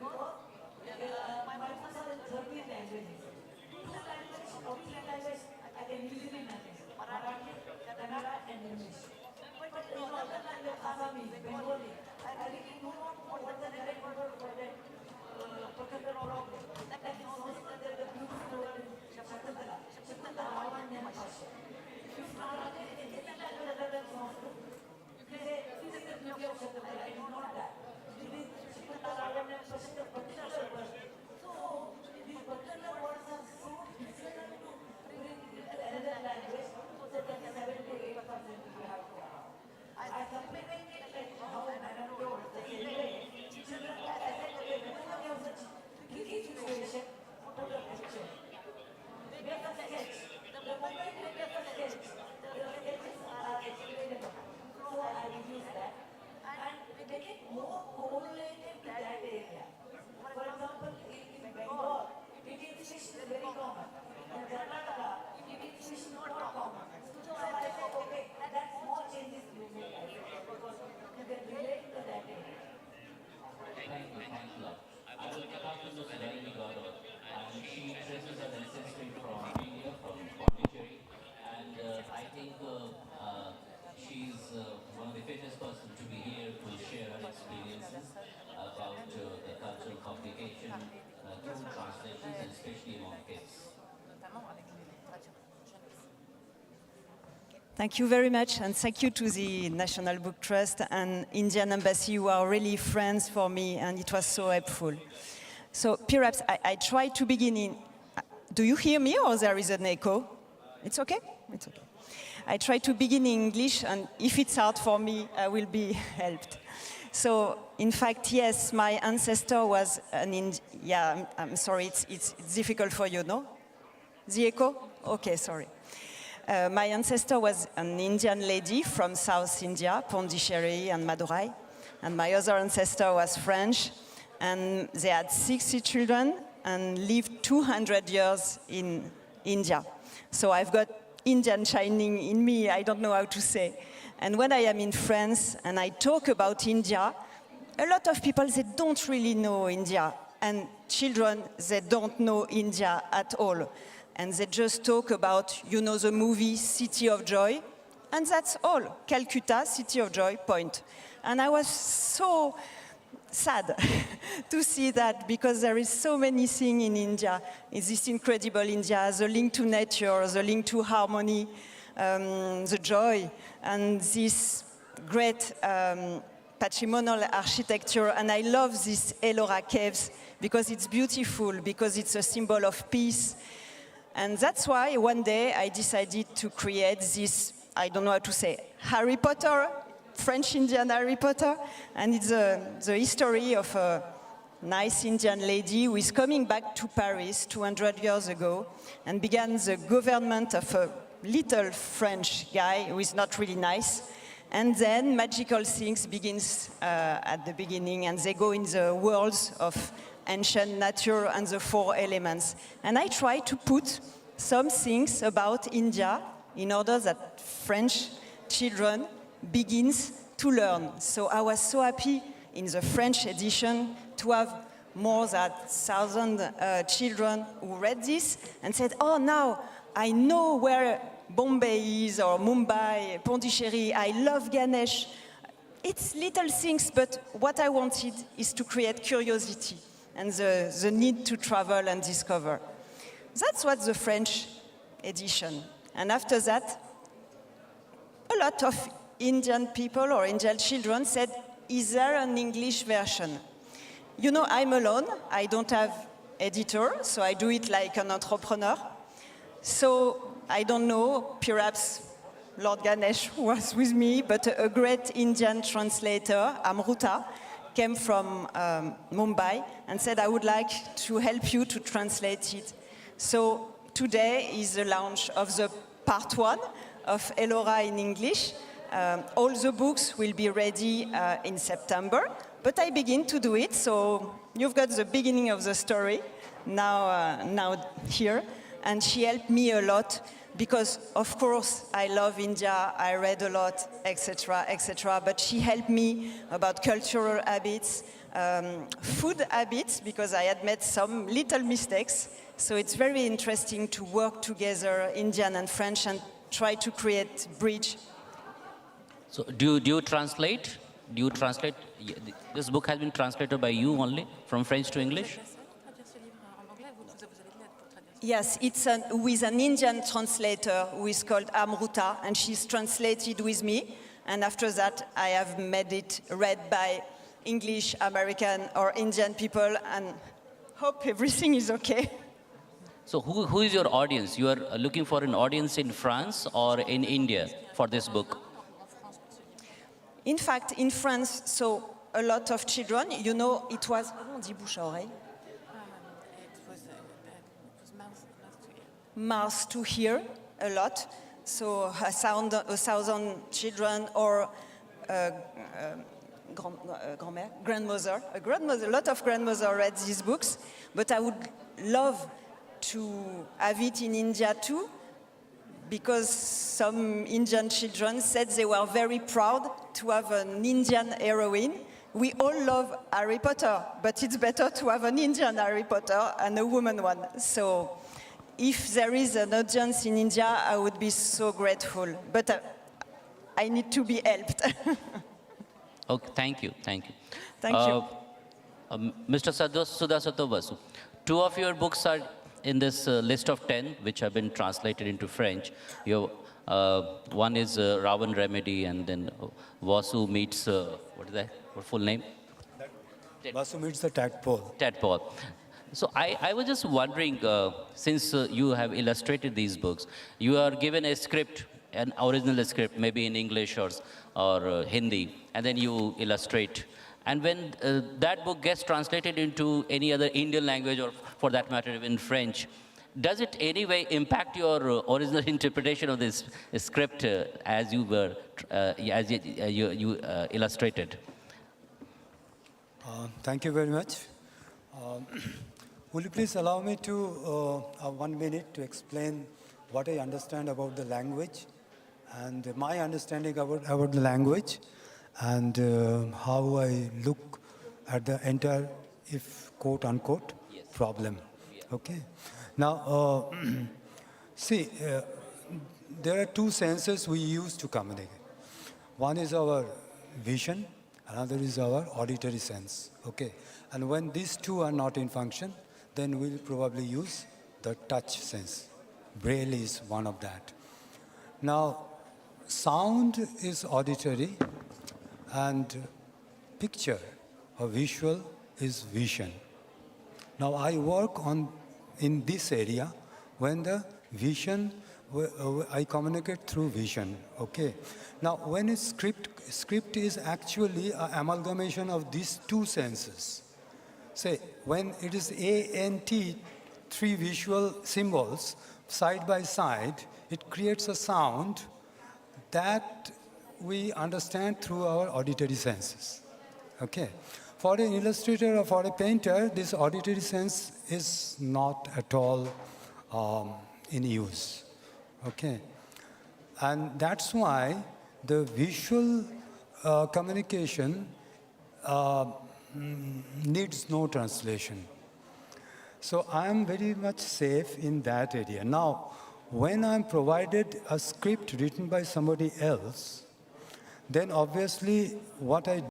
My books are in 13 languages. Two languages, official language, I can easily manage. Marathi, Kannada, and English. But in other language, Assamese, Bengali, I really do not know what the correct word for that particular problem. Like in Sanskrit, there is a beautiful word in Shakuntala. Shakuntala, Lavanya, Pasha. If you start in any language other than Sanskrit, you can say, this is the beauty of Shakuntala. It is not that. It is Shakuntala, Lavanya, Pasha, the particular word. So, these particular words are so difficult to bring into another language, so that 7 to 8% you have to have. I supplement it like how Madam told, the children, I said, okay, whenever you have such tricky situation, put a picture. Make a sketch. The moment you make a sketch, the sketches are explainable. So I will use that. And make it more correlated to that area. For example, in Bengal, eating fish is very common. In Karnataka, eating fish is not common. So I said, okay, that small changes you make because you can relate to that area. Thanks a lot. I will get back to Ms. Rani Gaurav, and she traces her ancestry from India, from Pondicherry, and I think she's one of the fittest person to be here to share her experiences about the cultural communication through translations, and especially among kids. Thank you very much, and thank you to the National Book Trust and Indian Embassy, who are really friends for me, and it was so helpful. So perhaps I try to begin in, do you hear me or there is an echo? It's okay? It's okay. I try to begin in English, and if it's hard for me, I will be helped. So, in fact, yes, my ancestor was an Indian, yeah, I'm sorry, it's difficult for you, no? The echo? Okay, sorry. My ancestor was an Indian lady from South India, Pondicherry and Madurai. And my other ancestor was French. And they had 60 children and lived 200 years in India. So I've got Indian shining in me, I don't know how to say. And when I am in France and I talk about India, a lot of people, they don't really know India. And children, they don't know India at all. And they just talk about, you know, the movie City of Joy, and that's all. Calcutta, City of Joy, point. And I was so sad to see that, because there is so many things in India. It's this incredible India, the link to nature, the link to harmony, the joy, and this great patrimonial architecture. And I love these Ellora caves, because it's beautiful, because it's a symbol of peace. And that's why one day I decided to create this, I don't know how to say, Harry Potter, French-Indian Harry Potter. And it's the history of a nice Indian lady who is coming back to Paris 200 years ago and began the government of a little French guy who is not really nice. And then magical things begins at the beginning, and they go in the worlds of ancient nature and the 4 elements. And I try to put some things about India in order that French children begins to learn. So I was so happy in the French edition to have more than 1,000 children who read this and said, oh, now I know where Bombay is, or Mumbai, Pondicherry, I love Ganesh. It's little things, but what I wanted is to create curiosity and the need to travel and discover. That's what the French edition. And after that, a lot of Indian people or Indian children said, is there an English version? You know, I'm alone. I don't have editor, so I do it like an entrepreneur. So I don't know, perhaps Lord Ganesh was with me, but a great Indian translator, Amruta, came from Mumbai and said, I would like to help you to translate it. So today is the launch of the part 1 of Ellora in English. All the books will be ready in September, but I begin to do it, so you've got the beginning of the story now here, and she helped me a lot because of course I love India, I read a lot, etc., etc. But she helped me about cultural habits, food habits, because I had made some little mistakes. So it's very interesting to work together, Indian and French, and try to create bridge. So do you translate? Do you translate? This book has been translated by you only from French to English? Yes, it's with an Indian translator who is called Amruta, and she's translated with me. And after that, I have made it read by English, American, or Indian people, and hope everything is okay. So who is your audience? You are looking for an audience in France or in India for this book? In fact, in France, so a lot of children, you know, it was, comment on dit bouche à oreille? Mouth to hear a lot. So a thousand children or grandmother, a lot of grandmother read these books, but I would love to have it in India too, because some Indian children said they were very proud to have an Indian heroine. We all love Harry Potter, but it's better to have an Indian Harry Potter and a woman one. So if there is an audience in India, I would be so grateful. But I need to be helped. Okay, thank you, thank you. Thank you. Mr. Sudhasato Basu, two of your books are in this list of 10, which have been translated into French. One is Ravan Remedy, and then Vasu meets, what is that? What full name? Vasu meets the tadpole. Tadpole. So I was just wondering, since you have illustrated these books, you are given a script, an original script, maybe in English or Hindi, and then you illustrate. And when that book gets translated into any other Indian language, or for that matter, even French, does it anyway impact your original interpretation of this script as you were, as you illustrated? Thank you very much. Will you please allow me to 1 minute to explain what I understand about the language and my understanding about the language and how I look at the entire, if quote unquote, problem. Okay. Now, see, there are two senses we use to communicate. One is our vision, another is our auditory sense. Okay. And when these two are not in function, then we'll probably use the touch sense. Braille is one of that. Now, sound is auditory, and picture or visual is vision. Now, I work in this area when the vision, I communicate through vision, okay? Now, when it's script is actually an amalgamation of these two senses. Say, when it is A-N-T, three visual symbols, side by side, it creates a sound that we understand through our auditory senses, okay? For an illustrator or for a painter, this auditory sense is not at all in use, okay? And that's why the visual communication needs no translation. So I am very much safe in that area. Now, when I'm provided a script written by somebody else, then obviously what I